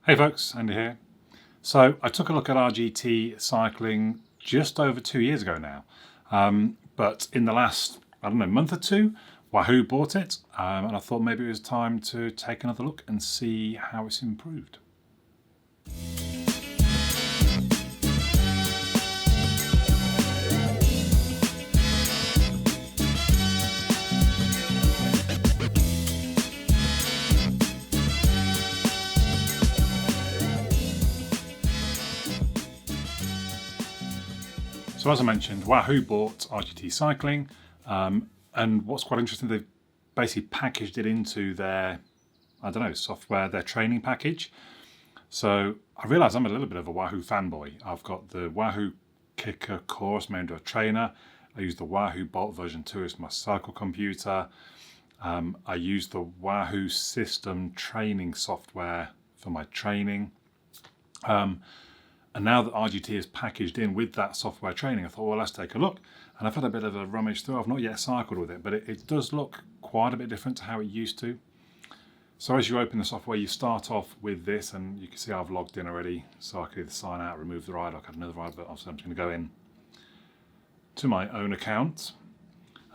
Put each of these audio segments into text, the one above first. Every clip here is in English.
Hey folks, Andy here. So I took a look at RGT Cycling just over 2 years ago now. But in the last, month or two, Wahoo bought it. And I thought maybe it was time to take another look and see how it's improved. So as I mentioned, Wahoo bought RGT Cycling, and what's quite interesting, they've basically packaged it into their, software, their training package. So I realise I'm a little bit of a Wahoo fanboy. I've got the Wahoo Kicker course made into a trainer. I use the Wahoo Bolt version 2 as my cycle computer. I use the Wahoo SYSTM training software for my training. And now that RGT is packaged in with that software training, I thought, well, let's take a look. And I've had a bit of a rummage through. I've not yet cycled with it, but it does look quite a bit different to how it used to. So as you open the software, you start off with this, and you can see I've logged in already. So I could either sign out, remove the ride, or I could add another ride, but obviously I'm just going to go in to my own account.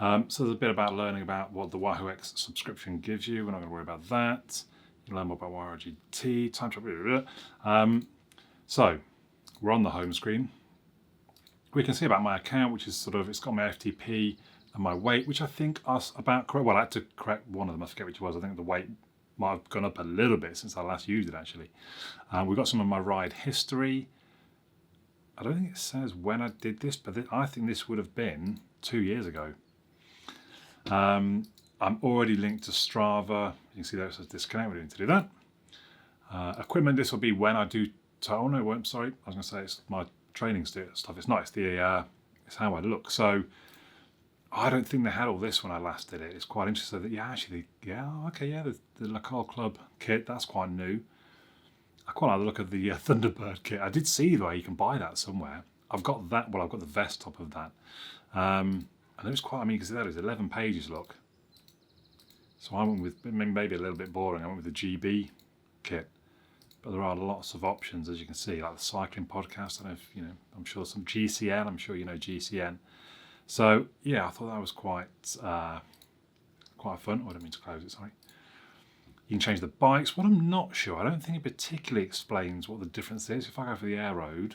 So there's a bit about learning about what the Wahoo X subscription gives you. We're not going to worry about that. You learn more about Wahoo RGT, time to... So we're on the home screen. We can see about my account, which is it's got my FTP and my weight, which I think are about correct. Well, I had to correct one of them. I forget which it was. I think the weight might have gone up a little bit since I last used it, actually. We've got some of my ride history. I don't think it says when I did this, but I think this would have been 2 years ago. I'm already linked to Strava. You can see there it says disconnect. We're going to do that. Equipment, this will be when I do... Oh no, it won't. Sorry, I was going to say it's my training stuff. It's not. It's how I look. So I don't think they had all this when I last did it. It's quite interesting that the Local Club kit, that's quite new. I quite like the look of the Thunderbird kit. I did see though you can buy that somewhere. I've got that. Well, I've got the vest top of that, and it was quite. You can see that is 11 pages. Look. So I went with maybe a little bit boring. I went with the GB kit. But there are lots of options, as you can see, like the cycling podcast. I don't know if I'm sure some GCN. I'm sure you know GCN. So yeah, I thought that was quite fun. Oh, I didn't mean to close it. Sorry. You can change the bikes. What I'm not sure, I don't think it particularly explains what the difference is. If I go for the Air Road,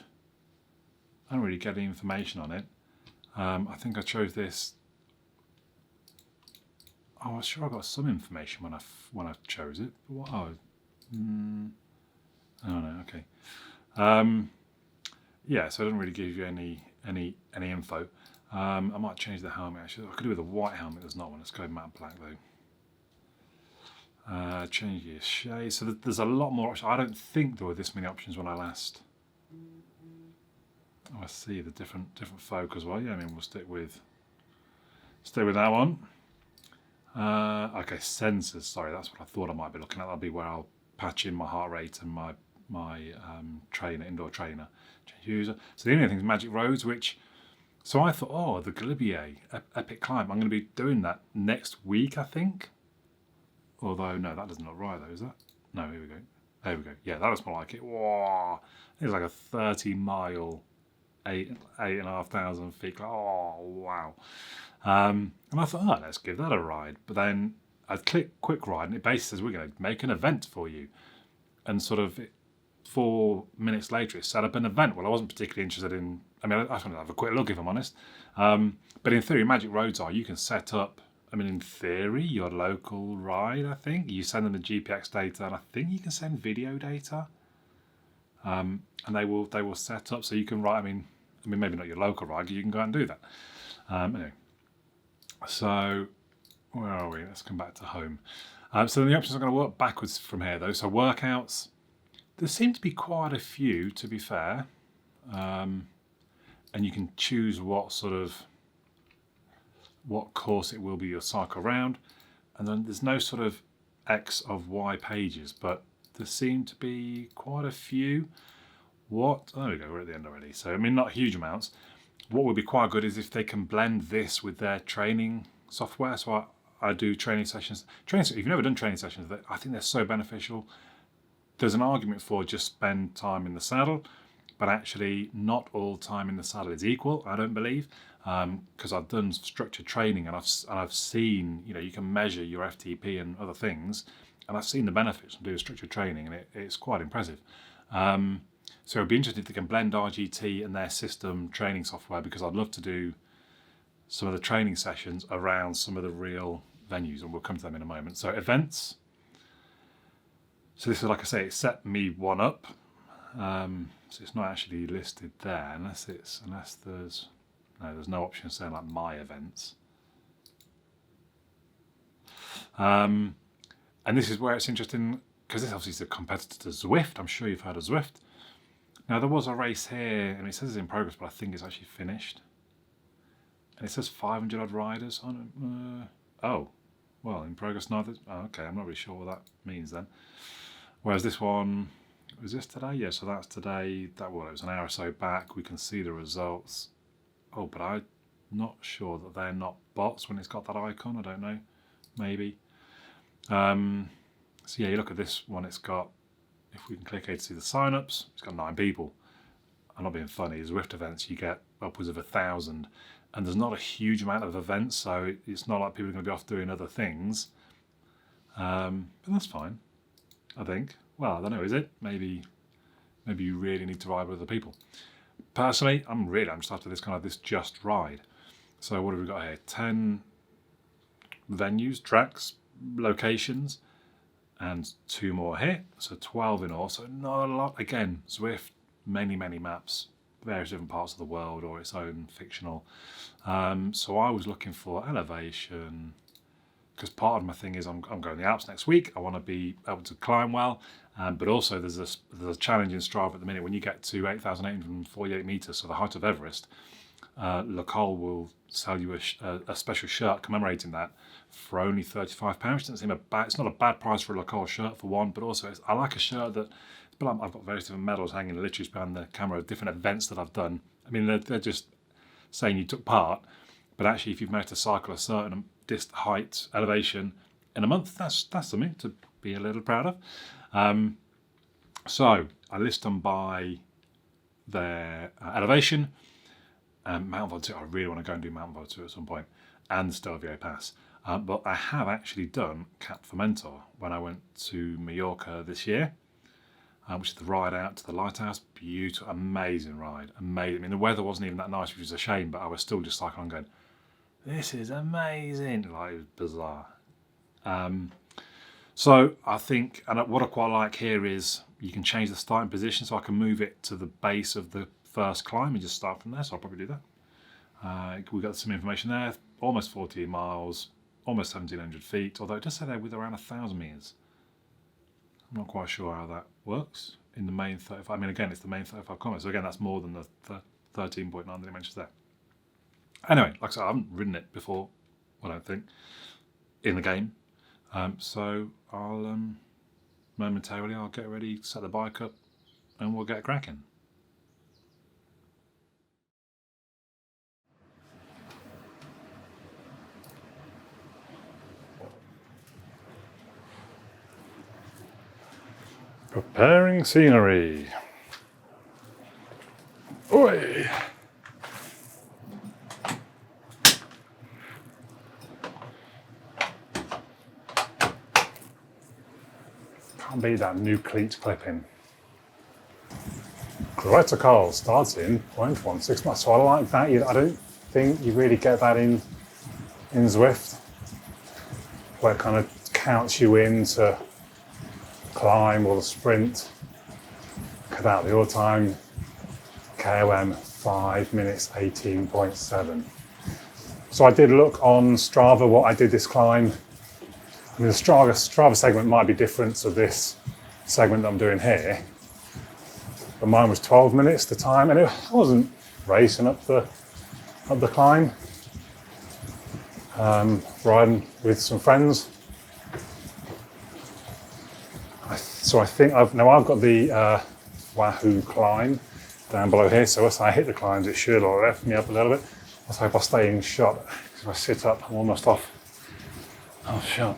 I don't really get any information on it. I think I chose this. Oh, I'm sure I got some information when I chose it. But what? Oh no, okay. Yeah, so it doesn't really give you any info. I might change the helmet actually. I could do with a white helmet, there's not one. Let's go matte black though. Change your shade. So there's a lot more options. I don't think there were this many options when I last. Oh, I see the different focus. Well, yeah, we'll stick with that one. Okay, sensors. Sorry, that's what I thought I might be looking at. That'll be where I'll patch in my heart rate and my indoor trainer, change user. So the only thing is Magic Roads, so I thought, the Galibier Epic Climb, I'm going to be doing that next week, I think. Although, no, that doesn't look right though, is that? No, here we go. There we go. Yeah, that looks more like it. Whoa, it's like a 30-mile, 8,500 feet. Oh, wow. And I thought, let's give that a ride. But then I click Quick Ride, and it basically says, we're going to make an event for you. And 4 minutes later, it set up an event. Well, I wasn't particularly interested in... I just wanted to have a quick look, if I'm honest. But in theory, Magic Roads you can set up, in theory, your local ride, I think. You send them the GPX data, and I think you can send video data. And they will set up, so you can write, maybe not your local ride, you can go out and do that. Anyway. So, where are we? Let's come back to home. So the options are going to work backwards from here, though. So workouts, there seem to be quite a few, to be fair, and you can choose what course it will be your cycle round, and then there's no X of Y pages, but there seem to be quite a few. There we go, we're at the end already. So not huge amounts. What would be quite good is if they can blend this with their training software. So I do training sessions. If you've never done training sessions, I think they're so beneficial. there's an argument for just spend time in the saddle, but actually not all time in the saddle is equal, I don't believe, because I've done structured training and I've seen, you know, you can measure your FTP and other things, and I've seen the benefits of doing structured training, and it's quite impressive. So it'd be interesting if they can blend RGT and their system training software, because I'd love to do some of the training sessions around some of the real venues, and we'll come to them in a moment. So events. So this is, like I say, it set me one up. So it's not actually listed there unless there's no option saying like my events. And this is where it's interesting, because this obviously is a competitor to Zwift. I'm sure you've heard of Zwift. Now there was a race here, and it says it's in progress, but I think it's actually finished. And it says 500 odd riders on it. Oh, well, in progress neither. Oh, okay, I'm not really sure what that means then. Whereas this one, was this today? Yeah, so that's today. It was an hour or so back. We can see the results. Oh, but I'm not sure that they're not bots when it's got that icon. I don't know. Maybe. So yeah, you look at this one. It's got, if we can click here to see the sign-ups, it's got 9 people. I'm not being funny. Zwift events, you get upwards of 1,000. And there's not a huge amount of events, so it's not like people are going to be off doing other things. But that's fine, I think. Well, I don't know, is it? Maybe you really need to ride with other people. Personally, I'm just after this just ride. So what have we got here? 10 venues, tracks, locations, and 2 more here. So 12 in all, so not a lot. Again, Zwift, many maps, various different parts of the world, or its own fictional. So I was looking for elevation, because part of my thing is I'm going to the Alps next week. I want to be able to climb well, but also there's a challenge in Strava at the minute. When you get to 8,848 meters, so the height of Everest, Lacole will sell you a special shirt commemorating that for only £35. Doesn't seem it's not a bad price for a Lacole shirt for one, but also I like a shirt that. But I've got various different medals hanging literally behind the camera of different events that I've done. I mean, they're just saying you took part, but actually, if you've managed to cycle a certain height, elevation in a month, that's something to be a little proud of. So I list them by their elevation. Mount Ventoux, I really want to go and do Mount Ventoux at some point, and the Stelvio Pass. But I have actually done Cap Formentor when I went to Mallorca this year. Which is the ride out to the lighthouse. Beautiful, amazing ride, amazing. I mean, the weather wasn't even that nice, which was a shame, but I was still just cycling going, this is amazing. Like, it was bizarre. So I think, and what I quite like here is you can change the starting position, so I can move it to the base of the first climb and just start from there, so I'll probably do that. We got some information there, almost 14 miles, almost 1,700 feet, although it does say there with around 1,000 meters. I'm not quite sure how that works in the main 35. I mean, again, it's the main 35 kilometers. So again, that's more than the 13.9 that it mentions there. Anyway, like I said, I haven't ridden it before, I don't think, in the game. So I'll momentarily I'll get ready, set the bike up, and we'll get cracking. Preparing scenery. Oi! Can't beat that new cleat clipping. Critical starts in 0.16 miles. So I like that. I don't think you really get that in Zwift, where it kind of counts you in to climb or the sprint. Cut out the all time. KOM 5 minutes 18.7. So I did look on Strava what I did this climb. I mean, the Strava segment might be different to this segment that I'm doing here, but mine was 12 minutes the time, and it wasn't racing up the climb. Riding with some friends. So I think I've got the Wahoo climb down below here, so as I hit the climbs it should lift me up a little bit. Let's hope I stay in shot, because if I sit up I'm almost off shot.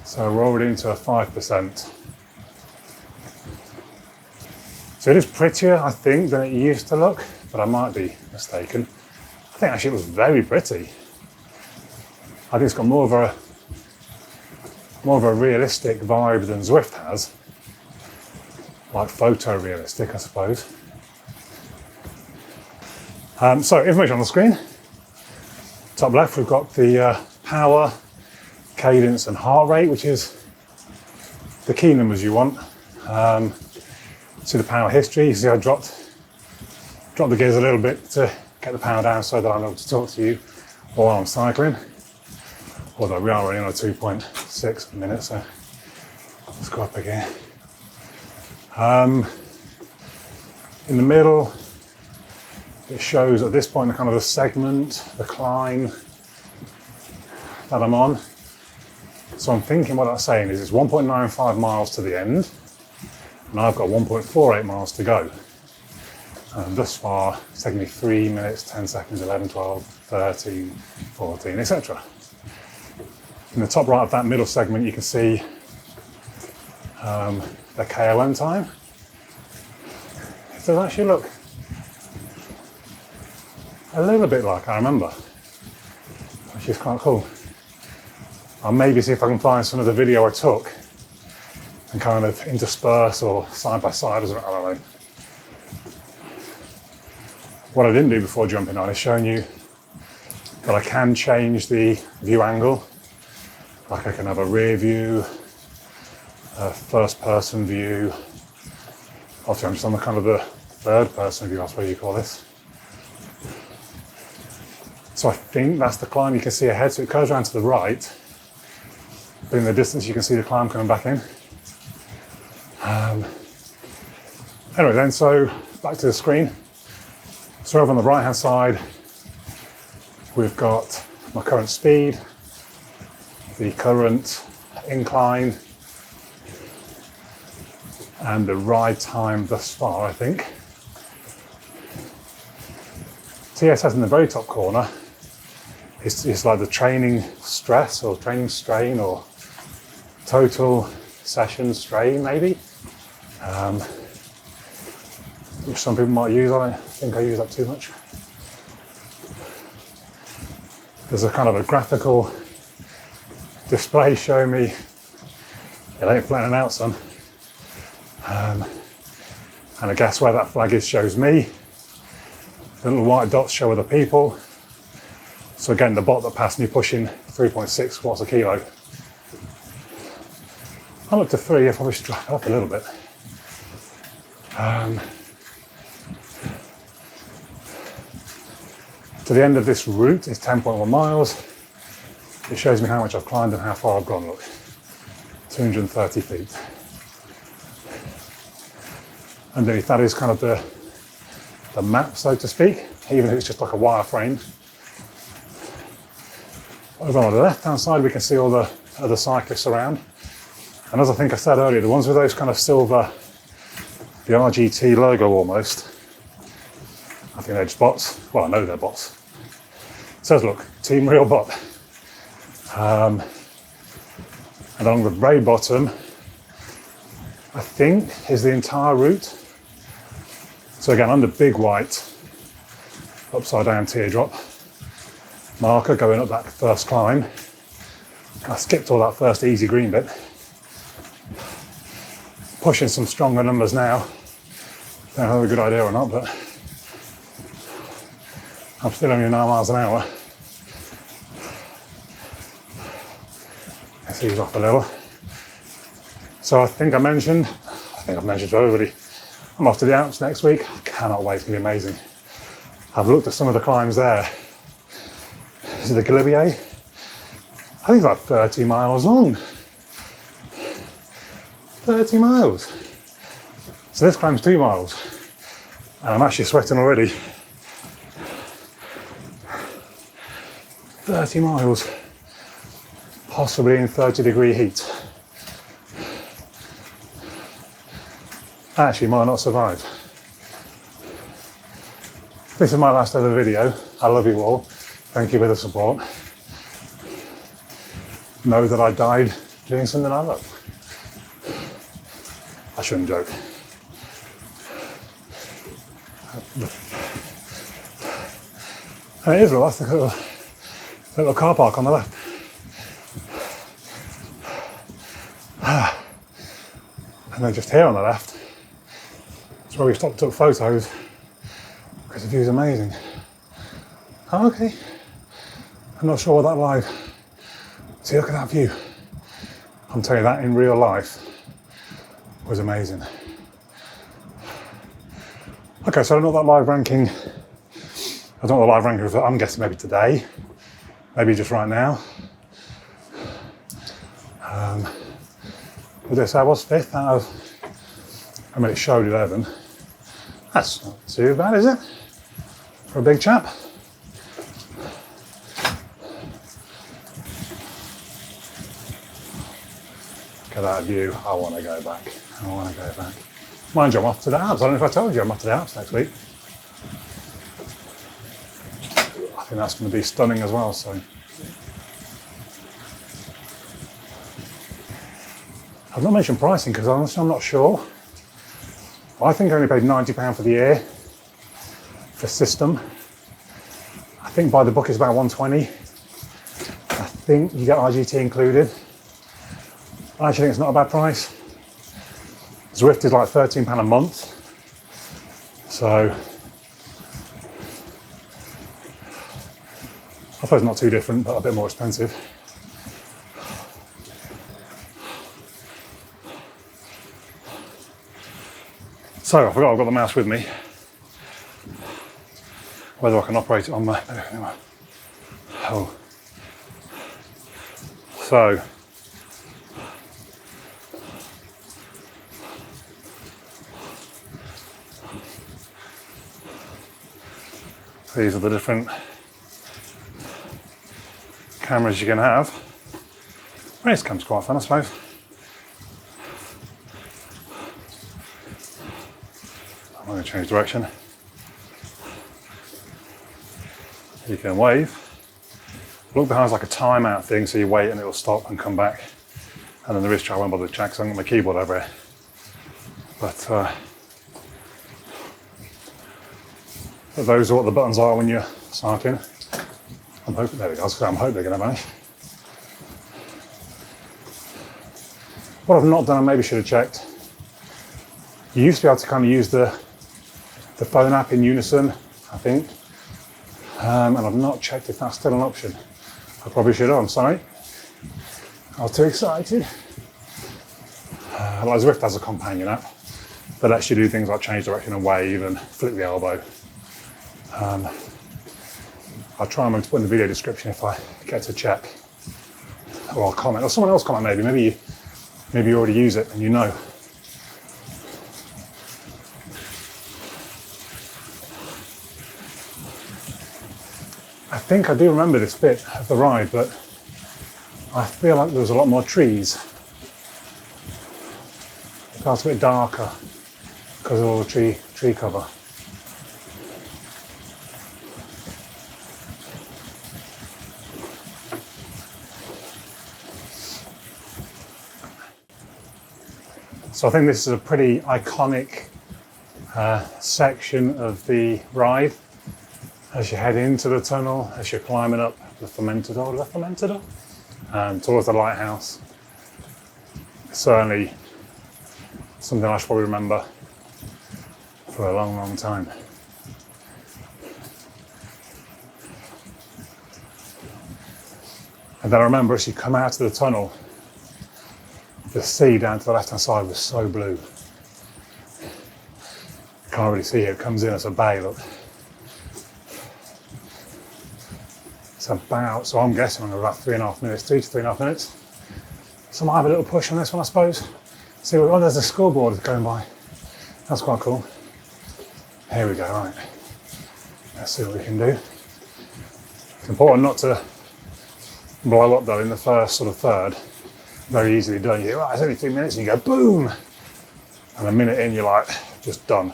So we're already into a 5%. So it is prettier, I think, than it used to look, but I might be mistaken. I think actually it was very pretty. I think it's got more of a realistic vibe than Zwift has. Like photorealistic, I suppose. So information on the screen. Top left, we've got the power, cadence and heart rate, which is the key numbers you want. See the power history. You see I dropped the gears a little bit to get the power down so that I'm able to talk to you while I'm cycling. Although we are running on a 2.6 a minute, so let's go up again. In the middle, it shows at this point the kind of the segment, the climb that I'm on. So I'm thinking what I'm saying is it's 1.95 miles to the end, and I've got 1.48 miles to go. And thus far, it's taken me 3 minutes, 10 seconds, 11, 12, 13, 14, etc. In the top right of that middle segment, you can see the KOM time. It does actually look a little bit like I remember, which is quite cool. I'll maybe see if I can find some of the video I took and kind of intersperse or side by side or something, I don't know. What I didn't do before jumping on is showing you that I can change the view angle. Like I can have a rear view, a first person view. Obviously I'm just on the kind of the third person view, I suppose you call this. So I think that's the climb you can see ahead. So it curves around to the right, but in the distance you can see the climb coming back in. Anyway then, so back to the screen. So over on the right hand side, we've got my current speed, the current incline, and the ride time thus far, I think. TSS in the very top corner, it's like the training stress or training strain or total session strain maybe, which some people might use. I don't think I use that too much. There's a kind of a graphical display showing me it ain't flattening out, son. And I guess where that flag is shows me. The little white dots show other people. So again, the bot that passed me pushing 3.6 watts a kilo. I'm up to 3, I probably should drop it up a little bit. To the end of this route is 10.1 miles. It shows me how much I've climbed and how far I've gone, look. 230 feet. Underneath that is kind of the map, so to speak, even if it's just like a wireframe. Over on the left-hand side, we can see all the other cyclists around. And as I think I said earlier, the ones with those kind of silver, the RGT logo almost, I think they're just bots. Well, I know they're bots. It says, look, Team Real Bot. And along the very bottom, I think, is the entire route. So again, under big white, upside down teardrop marker going up that first climb. I skipped all that first easy green bit. Pushing some stronger numbers now. Don't know if that's a good idea or not, but I'm still only 9 miles an hour. Let's ease off a little. So I think I've mentioned to everybody, I'm off to the Alps next week. I cannot wait, it's gonna be amazing. I've looked at some of the climbs there. This is the Galibier. I think it's like 30 miles long. 30 miles. So this climb's 2 miles. And I'm actually sweating already. 30 miles. Possibly in 30-degree heat. I actually might not survive. This is my last ever video. I love you all. Thank you for the support. Know that I died doing something I love. I shouldn't joke. And it is real, that's the little car park on the left. And then just here on the left, that's where we stopped and took photos, because the view's amazing. Oh, okay. I'm not sure what that live. See, look at that view. I'm telling you, that in real life was amazing. Okay, so I don't know what that live ranking, I don't know what the live ranking is, I'm guessing maybe today, maybe just right now. What did I say I was? 5th out of, I mean, it showed 11. That's not too bad, is it? For a big chap. Look at that view. I want to go back. I want to go back. Mind you, I'm off to the Alps. I don't know if I told you I'm off to the Alps next week. I think that's going to be stunning as well, so. I've not mentioned pricing because honestly I'm not sure. I think I only paid £90 for the year for SYSTM. I think by the book it's about 120. I think you get RGT included. I actually think it's not a bad price. Zwift is like £13 a month. So I suppose not too different, but a bit more expensive. So I forgot I've got the mouse with me. Whether I can operate it on my, oh. So, these are the different cameras you can have. Race cam's quite fun, I suppose. I'm going to change direction. You can wave. Look behind is like a timeout thing, so you wait and it'll stop and come back. And then the wrist track I won't bother to check because I've got my keyboard over here. But those are what the buttons are when you're cycling. I'm hoping, there we go, I'm hoping they're going to vanish. What I've not done, I maybe should have checked. You used to be able to kind of use the phone app in unison, I think. And I've not checked if that's still an option. I probably should have, I'm sorry. I was too excited. Like Zwift has a companion app that lets you do things like change direction and wave and flip the elbow. I'll try and put in the video description if I get to check. Or I'll comment, or someone else comment maybe. Maybe you already use it and you know. I think I do remember this bit of the ride, but I feel like there was a lot more trees. It felt a bit darker because of all the tree cover. So I think this is a pretty iconic section of the ride. As you head into the tunnel, as you're climbing up the Formentor, towards the lighthouse. It's certainly something I should probably remember for a long, long time. And then I remember as you come out of the tunnel, the sea down to the left-hand side was so blue. You can't really see it, it comes in as a bay, look. So I'm guessing I'm about 3.5 minutes, 3 to 3.5 minutes. So I might have a little push on this one, I suppose. See, oh, there's a scoreboard going by. That's quite cool. Here we go, right. Let's see what we can do. It's important not to blow up though in the first sort of third. Very easily done. You go, right, it's only 3 minutes, and you go boom! And a minute in, you're like, just done.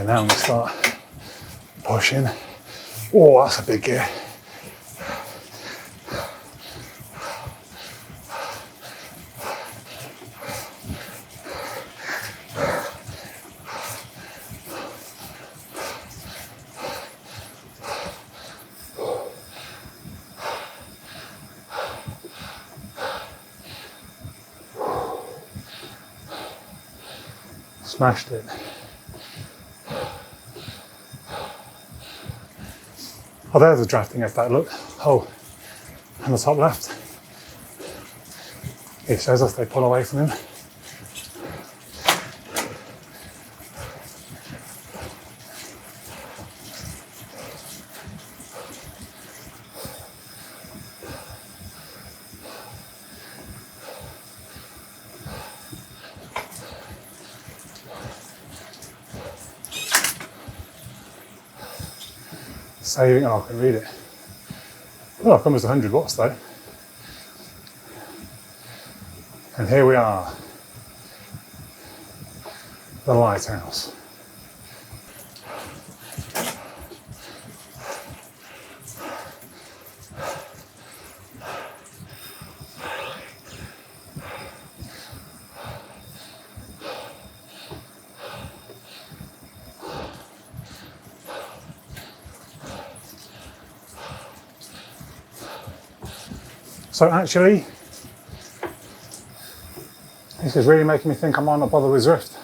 Okay, now I'm gonna start pushing. Oh, that's a big gear. Smashed it. Oh, there's the drafting effect, look. Oh, on the top left. It shows us they pull away from him. Saving, oh, I can read it. Oh, I've almost 100 watts though. And here we are, the lighthouse. So actually, this is really making me think I might not bother with Zwift.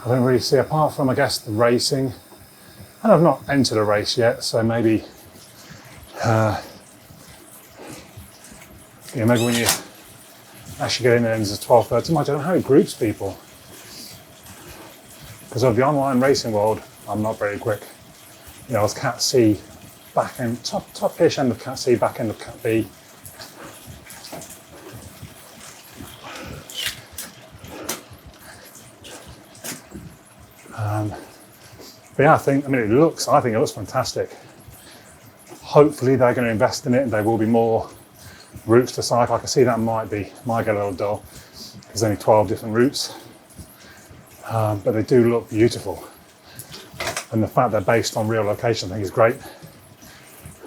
I don't really see, apart from, I guess, the racing, and I've not entered a race yet, so maybe, maybe when you actually get in there and it's 12:30, I don't know how it groups people. Because of the online racing world, I'm not very quick. You know, I was Cat C, back end, top-ish end of Cat C, back end of Cat B. But yeah, I think it looks fantastic. Hopefully they're going to invest in it and there will be more routes to cycle. I can see that might get a little dull. There's only 12 different routes, but they do look beautiful. And the fact they're based on real location, I think is great.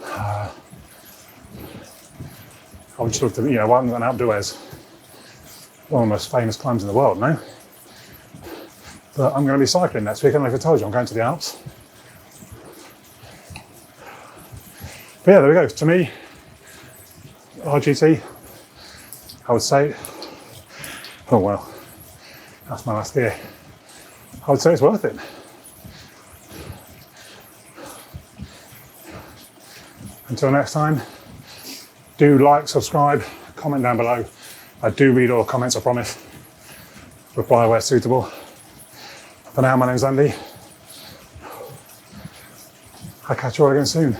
I would just look to, why haven't an outdoors? One of the most famous climbs in the world, no? But I'm going to be cycling next week, and like I told you, I'm going to the Alps. But yeah, there we go. To me, RGT, I would say, oh well, that's my last gear. I would say it's worth it. Until next time, do like, subscribe, comment down below. I do read all the comments, I promise. Reply where suitable. For now, my name's Andy. I'll catch you all again soon.